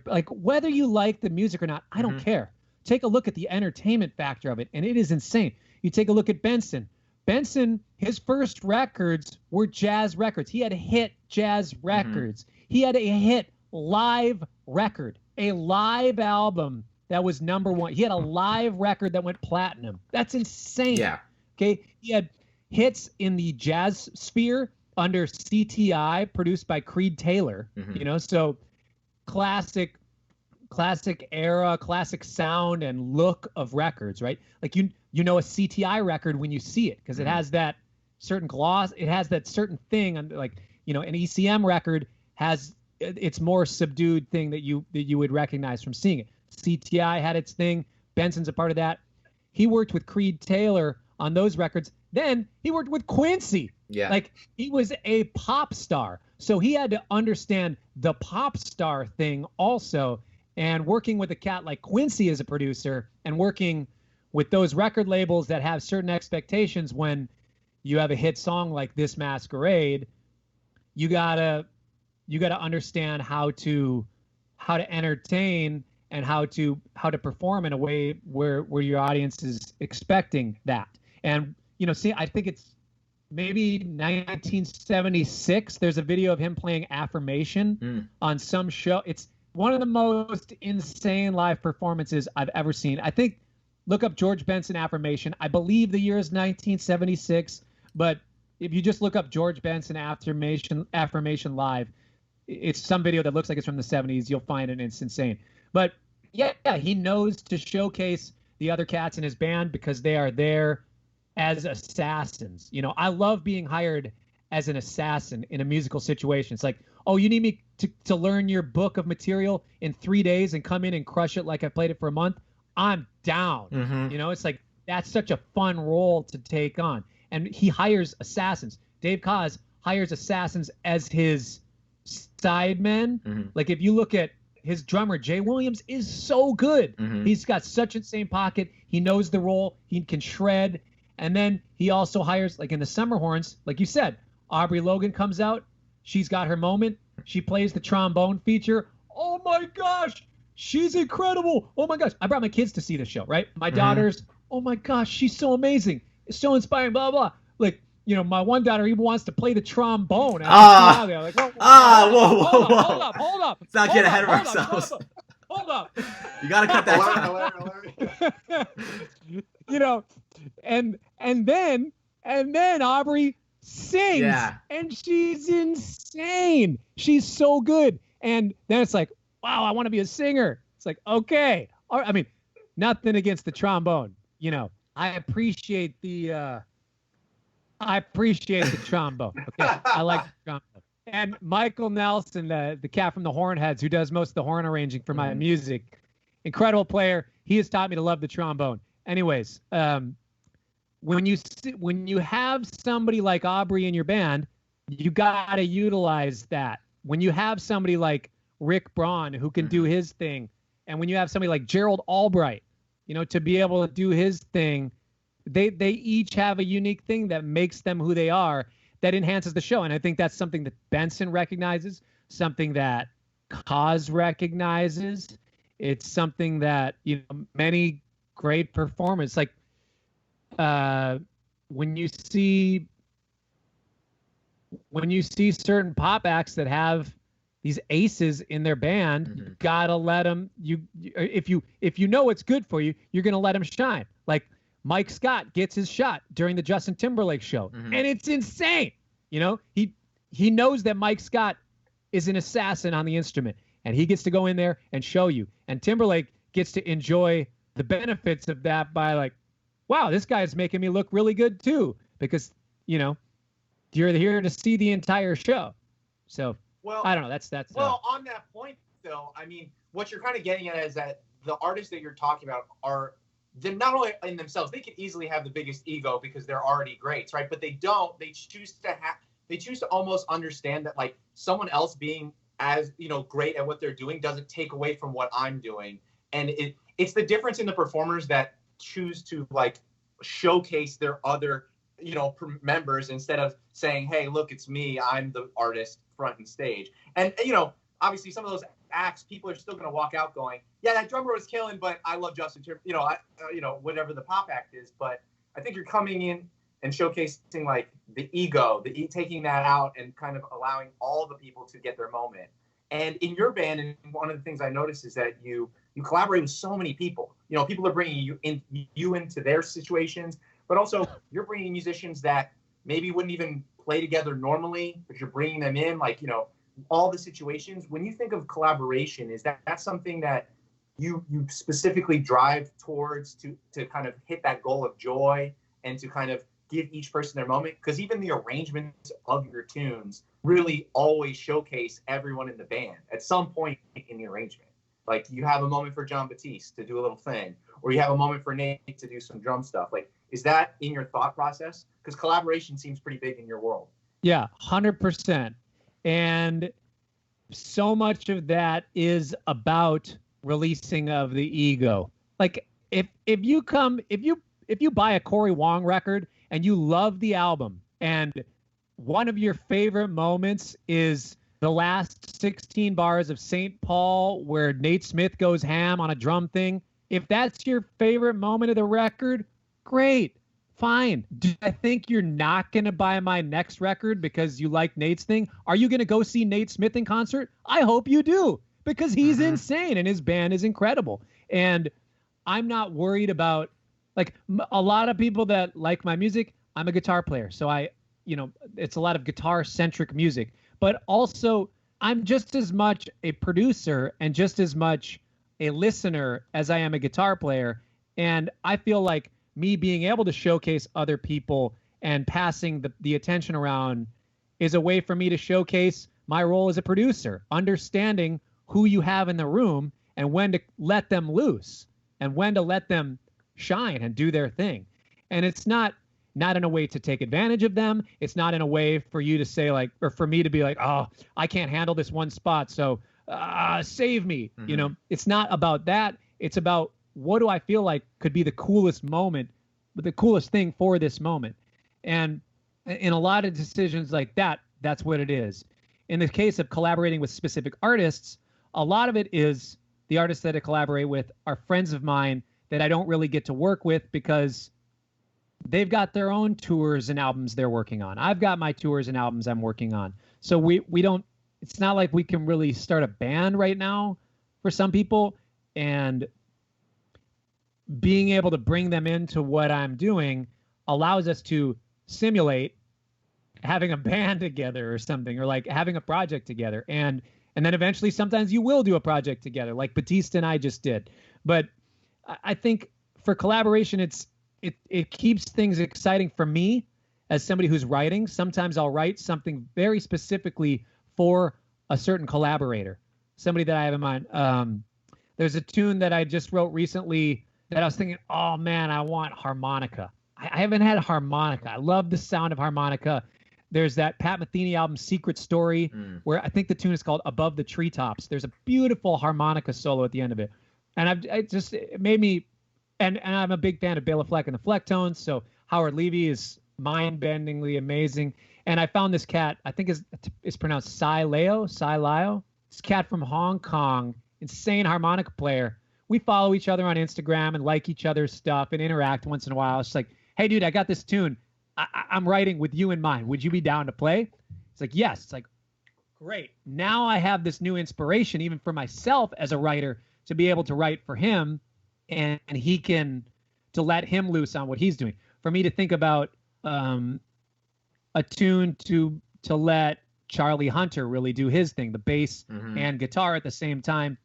like, whether you like the music or not, I don't care. Take a look at the entertainment factor of it, and it is insane. You take a look at Benson. Benson, his first records were jazz records. He had hit jazz records. He had a hit live record, a live album that was #1. He had a live record that went platinum. That's insane. Yeah. Okay. He had hits in the jazz sphere under CTI, produced by Creed Taylor. You know, so classic era, classic sound and look of records, right? Like you know a CTI record when you see it, because it has that certain gloss. It has that certain thing, and like, you know, an ECM record has its more subdued thing that you would recognize from seeing it. CTI had its thing. Benson's a part of that. He worked with Creed Taylor on those records. Then he worked with Quincy. Yeah. Like, he was a pop star. So he had to understand the pop star thing also. And working with a cat like Quincy as a producer, and working with those record labels that have certain expectations when you have a hit song like This Masquerade, you gotta understand how to entertain and how to perform in a way where your audience is expecting that. And, you know, see, I think it's maybe 1976. There's a video of him playing Affirmation on some show. It's one of the most insane live performances I've ever seen. I think, look up George Benson Affirmation. I believe the year is 1976, but if you just look up George Benson Affirmation live, it's some video that looks like it's from the 70s. You'll find it, and it's insane. But yeah, he knows to showcase the other cats in his band because they are there as assassins. You know, I love being hired as an assassin in a musical situation. It's like, oh, you need me to learn your book of material in 3 days and come in and crush it like I played it for a month? I'm down. You know, it's like, that's such a fun role to take on. And he hires assassins. Dave Koz hires assassins as his sidemen. Like, if you look at his drummer, Jay Williams, is so good. He's got such insane pocket. He knows the role. He can shred. And then he also hires, like in the Summer Horns, like you said, Aubrey Logan comes out. She's got her moment. She plays the trombone feature. Oh my gosh, she's incredible. Oh my gosh. I brought my kids to see the show, right? My daughters, oh my gosh, she's so amazing. It's so inspiring, blah, blah. Like, you know, my one daughter even wants to play the trombone. Like, hold up. Let's not get ahead of ourselves. Hold up. You got to cut that down. You know, and then Aubrey sings, and she's insane. She's so good. And then it's like, wow, I want to be a singer. It's like, okay. I mean, nothing against the trombone. You know, I appreciate the trombone. Okay, I like the trombone. And Michael Nelson, the cat from the Hornheads, who does most of the horn arranging for my music, incredible player. He has taught me to love the trombone. Anyways, when you have somebody like Aubrey in your band, you gotta utilize that. When you have somebody like Rick Braun who can do his thing, and when you have somebody like Gerald Albright, you know, to be able to do his thing, they each have a unique thing that makes them who they are, that enhances the show. And I think that's something that Benson recognizes, something that Koz recognizes. It's something that, you know, many great performers, like when you see certain pop acts that have these aces in their band, you gotta let them. If you know what's good for you, you're gonna let them shine. Like Mike Scott gets his shot during the Justin Timberlake show, and it's insane. You know, he knows that Mike Scott is an assassin on the instrument, and he gets to go in there and show you. And Timberlake gets to enjoy the benefits of that by like, wow, this guy's making me look really good too, because, you know, you're here to see the entire show. So Well, I don't know. That's well, on that point though, I mean, what you're kind of getting at is that the artists that you're talking about are they're not only in themselves, they could easily have the biggest ego because they're already greats, right? But they don't. They choose to almost understand that like someone else being as great at what they're doing doesn't take away from what I'm doing, and it's the difference in the performers that choose to like showcase their other members instead of saying, hey, look, it's me, I'm the artist front and stage. And obviously some of those acts, people are still going to walk out going, yeah, that drummer was killing, but I love Justin Timberlake, whatever the pop act is. But I think you're coming in and showcasing like the ego, taking that out and kind of allowing all the people to get their moment. And in your band, and one of the things I noticed is that you collaborate with so many people. People are bringing you into their situations, but also you're bringing musicians that maybe wouldn't even play together normally, but you're bringing them in, like, all the situations. When you think of collaboration, is that's something that you specifically drive towards to kind of hit that goal of joy and to kind of give each person their moment? Because even the arrangements of your tunes really always showcase everyone in the band at some point in the arrangement. Like you have a moment for John Batiste to do a little thing, or you have a moment for Nate to do some drum stuff. Like, is that in your thought process? Because collaboration seems pretty big in your world. Yeah, 100%. And so much of that is about releasing of the ego. Like if you buy a Cory Wong record and you love the album and one of your favorite moments is the last 16 bars of St. Paul where Nate Smith goes ham on a drum thing, if that's your favorite moment of the record, great. Fine. Do I think you're not going to buy my next record because you like Nate's thing? Are you going to go see Nate Smith in concert? I hope you do, because he's insane and his band is incredible. And I'm not worried about, like, a lot of people that like my music. I'm a guitar player, so it's a lot of guitar-centric music. But also, I'm just as much a producer and just as much a listener as I am a guitar player. And I feel like me being able to showcase other people and passing the attention around is a way for me to showcase my role as a producer, understanding who you have in the room and when to let them loose and when to let them shine and do their thing. And it's not in a way to take advantage of them. It's not in a way for you to say like, or for me to be like, oh, I can't handle this one spot, so save me. It's not about that. It's about, what do I feel like could be the coolest moment, the coolest thing for this moment? And in a lot of decisions like that, that's what it is. In the case of collaborating with specific artists, a lot of it is the artists that I collaborate with are friends of mine that I don't really get to work with because they've got their own tours and albums they're working on. I've got my tours and albums I'm working on. So we don't, it's not like we can really start a band right now for some people. And being able to bring them into what I'm doing allows us to simulate having a band together or something, or like having a project together. And then eventually sometimes you will do a project together like Batiste and I just did. But I think for collaboration, it keeps things exciting for me as somebody who's writing. Sometimes I'll write something very specifically for a certain collaborator, somebody that I have in mind. There's a tune that I just wrote recently that I was thinking, oh man, I want harmonica. I haven't had a harmonica. I love the sound of harmonica. There's that Pat Metheny album, Secret Story, where I think the tune is called Above the Treetops. There's a beautiful harmonica solo at the end of it. And it made me, and I'm a big fan of Bela Fleck and the Flecktones, so Howard Levy is mind-bendingly amazing. And I found this cat, I think it's pronounced Sai Leo. This cat from Hong Kong, insane harmonica player. We follow each other on Instagram and like each other's stuff and interact once in a while. It's like, hey, dude, I got this tune. I'm writing with you in mind. Would you be down to play? It's like, yes. It's like, great. Now I have this new inspiration, even for myself as a writer, to be able to write for him, and he can, to let him loose on what he's doing. For me to think about a tune to let Charlie Hunter really do his thing, the bass and guitar at the same time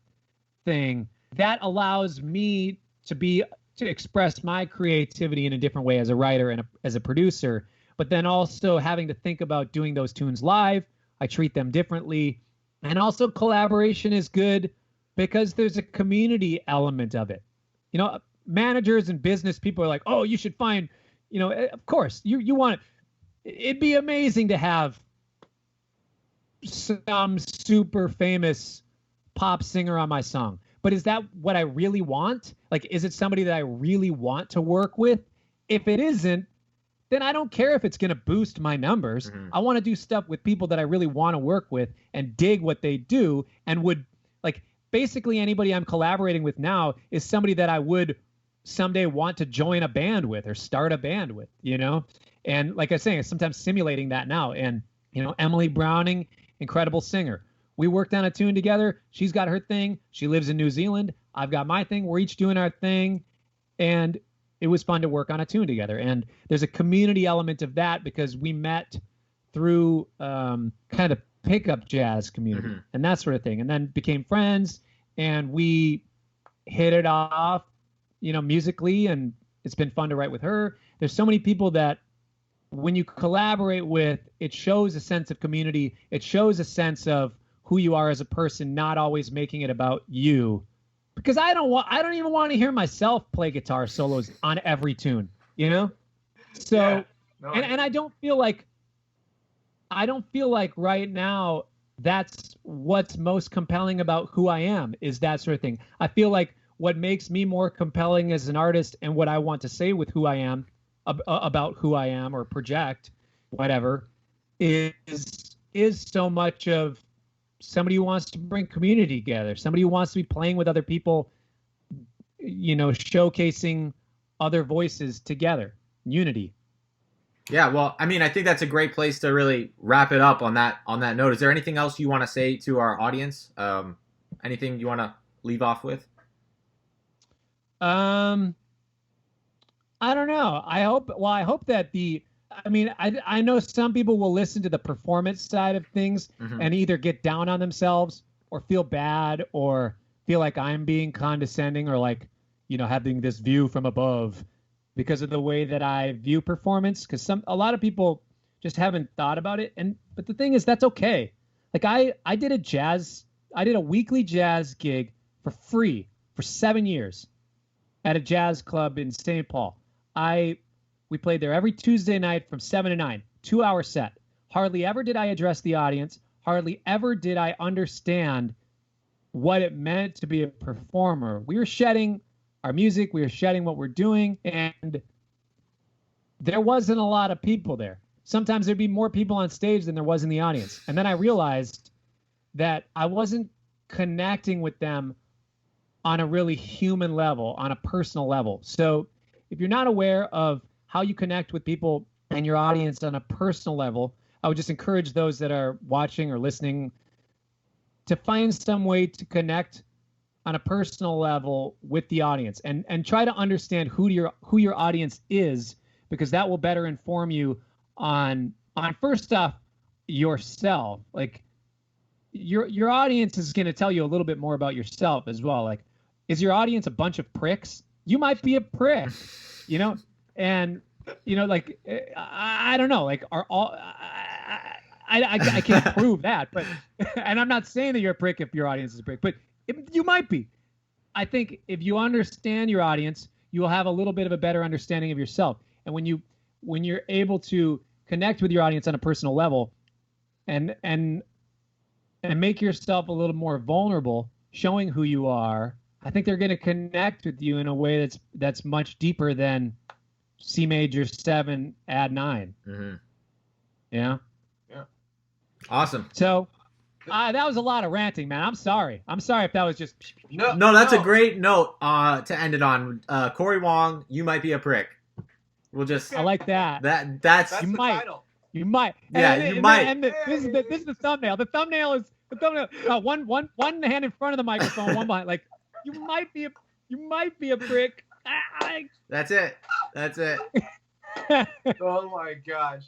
thing. That allows me to express my creativity in a different way as a writer and as a producer, but then also having to think about doing those tunes live. I treat them differently. And also collaboration is good because there's a community element of it. You know, managers and business people are like, oh, you should find, you know, of course you want it'd be amazing to have some super famous pop singer on my song. But is that what I really want? Like, is it somebody that I really want to work with? If it isn't, then I don't care if it's going to boost my numbers. I want to do stuff with people that I really want to work with and dig what they do, and would, like, basically anybody I'm collaborating with now is somebody that I would someday want to join a band with or start a band with, you know? And like I was saying, I'm sometimes simulating that now. And, you know, Emily Browning, incredible singer. We worked on a tune together. She's got her thing. She lives in New Zealand. I've got my thing. We're each doing our thing. And it was fun to work on a tune together. And there's a community element of that because we met through kind of pickup jazz community and that sort of thing. And then became friends, and we hit it off, you know, musically. And it's been fun to write with her. There's so many people that when you collaborate with, it shows a sense of community. It shows a sense of who you are as a person, not always making it about you. Because I don't even want to hear myself play guitar solos on every tune, you know? So, Yeah. No, and I don't feel like right now that's what's most compelling about who I am, is that sort of thing. I feel like what makes me more compelling as an artist and what I want to say with who I am, about who I am or project, whatever, is so much of somebody who wants to bring community together, somebody who wants to be playing with other people, you know, showcasing other voices together, unity. Yeah, well, I mean, I think that's a great place to really wrap it up on that note. Is there anything else you want to say to our audience? Anything you want to leave off with? I don't know. I hope that I know some people will listen to the performance side of things and either get down on themselves or feel bad or feel like I'm being condescending or like, you know, having this view from above because of the way that I view performance. Because a lot of people just haven't thought about it. But the thing is, that's okay. Like I did a weekly jazz gig for free for 7 years at a jazz club in St. Paul. We played there every Tuesday night from 7 to 9, 2-hour set. Hardly ever did I address the audience. Hardly ever did I understand what it meant to be a performer. We were shedding our music. We were shedding what we're doing. And there wasn't a lot of people there. Sometimes there'd be more people on stage than there was in the audience. And then I realized that I wasn't connecting with them on a really human level, on a personal level. So if you're not aware of how you connect with people and your audience on a personal level, I would just encourage those that are watching or listening to find some way to connect on a personal level with the audience and try to understand who your audience is, because that will better inform you on first off yourself. Like your audience is going to tell you a little bit more about yourself as well. Like, is your audience a bunch of pricks? You might be a prick, you know? And, you know, like, I don't know, like, are all, I can't prove that, but, and I'm not saying that you're a prick if your audience is a prick, but you might be. I think if you understand your audience, you will have a little bit of a better understanding of yourself. And when you're able to connect with your audience on a personal level and make yourself a little more vulnerable, showing who you are, I think they're going to connect with you in a way that's much deeper than C major 7 add 9. Yeah. Awesome. So that was a lot of ranting, man. I'm sorry if that was just no. That's a great note to end it on. Cory Wong, you might be a prick. We'll just. I like that. That's you the might. title. You might. Yeah, you might. This is the thumbnail. The thumbnail is one hand in front of the microphone, one behind. Like you might be a prick. That's it. Oh my gosh.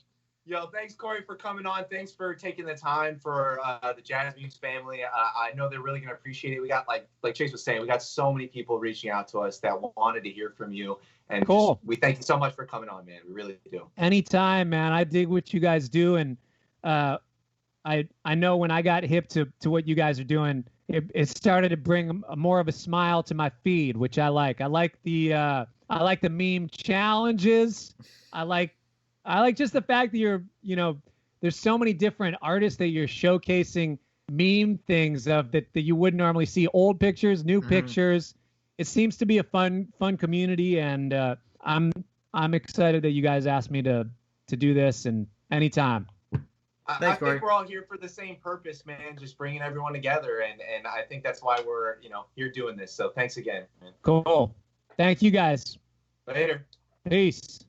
Yo, thanks, Cory, for coming on. Thanks for taking the time for the JazzMemes family. I know they're really going to appreciate it. We got, like Chase was saying, we got so many people reaching out to us that wanted to hear from you. And cool. We thank you so much for coming on, man. We really do. Anytime, man. I dig what you guys do. And I I know when I got hip to what you guys are doing, it started to bring more of a smile to my feed, which I like. I like the meme challenges. I like just the fact that you're, there's so many different artists that you're showcasing meme things of that you wouldn't normally see. Old pictures, new pictures. It seems to be a fun community, and I'm excited that you guys asked me to do this, and anytime. I think we're all here for the same purpose, man. Just bringing everyone together, and I think that's why we're here doing this. So thanks again, man. Cool. Thank you guys. Later. Peace.